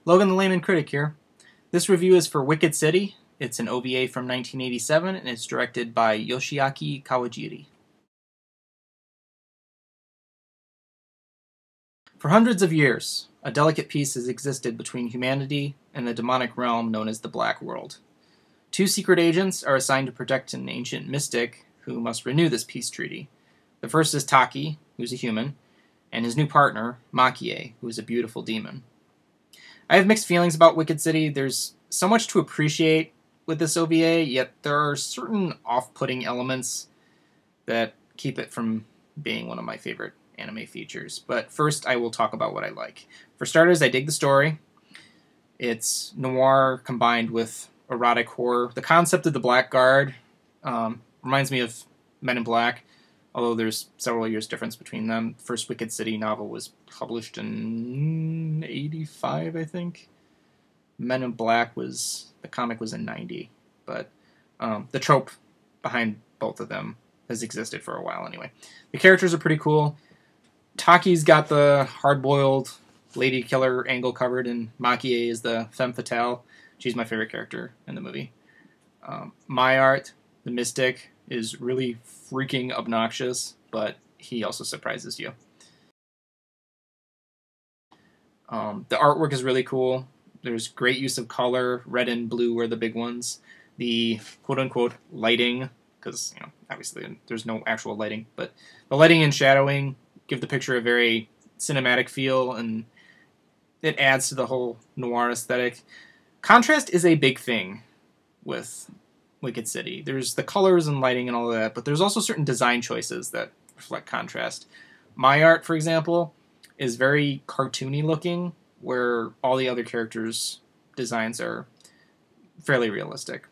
Logan the Layman Critic here. This review is for Wicked City. It's an OVA from 1987 and it's directed by Yoshiaki Kawajiri. For hundreds of years, a delicate peace has existed between humanity and the demonic realm known as the Black World. Two secret agents are assigned to protect an ancient mystic who must renew this peace treaty. The first is Taki, who's a human, and his new partner, Makie, who is a beautiful demon. I have mixed feelings about Wicked City. There's so much to appreciate with this OVA, yet there are certain off-putting elements that keep it from being one of my favorite anime features. But first, I will talk about what I like. For starters, I dig the story. It's noir combined with erotic horror. The concept of the Black Guard reminds me of Men in Black, although there's several years difference between them. The first Wicked City novel was published in 85, I think. Men in Black the comic was in 90, but the trope behind both of them has existed for a while anyway. The characters are pretty cool. Taki's got the hard-boiled lady killer angle covered, and Makie is the femme fatale. She's my favorite character in the movie. Mayart, the mystic, is really freaking obnoxious, but he also surprises you. The artwork is really cool. There's great use of color. Red and blue are the big ones. The quote-unquote lighting, because obviously there's no actual lighting, but the lighting and shadowing give the picture a very cinematic feel, and it adds to the whole noir aesthetic. Contrast is a big thing with Wicked City. There's the colors and lighting and all of that, but there's also certain design choices that reflect contrast. Mayart, for example, is very cartoony looking, where all the other characters' designs are fairly realistic.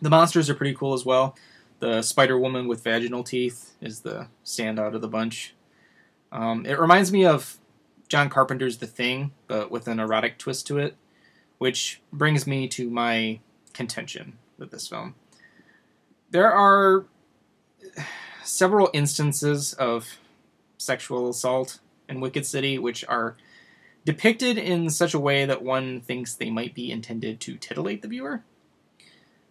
The monsters are pretty cool as well. The Spider Woman with vaginal teeth is the standout of the bunch. It reminds me of John Carpenter's The Thing, but with an erotic twist to it, which brings me to my contention with this film. There are several instances of sexual assault in Wicked City which are depicted in such a way that one thinks they might be intended to titillate the viewer.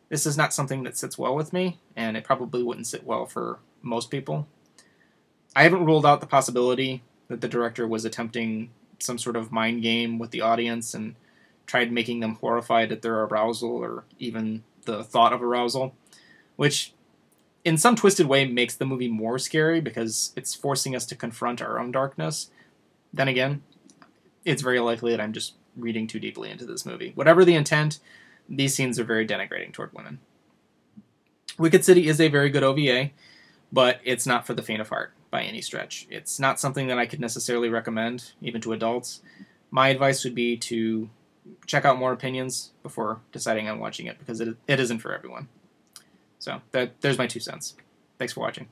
This is not something that sits well with me, and it probably wouldn't sit well for most people. I haven't ruled out the possibility that the director was attempting some sort of mind game with the audience and tried making them horrified at their arousal or even the thought of arousal, which in some twisted way makes the movie more scary because it's forcing us to confront our own darkness. Then again, it's very likely that I'm just reading too deeply into this movie. Whatever the intent, these scenes are very denigrating toward women. Wicked City is a very good OVA, but it's not for the faint of heart by any stretch. It's not something that I could necessarily recommend, even to adults. My advice would be to check out more opinions before deciding on watching it, because it isn't for everyone. So there's my 2 cents. Thanks for watching.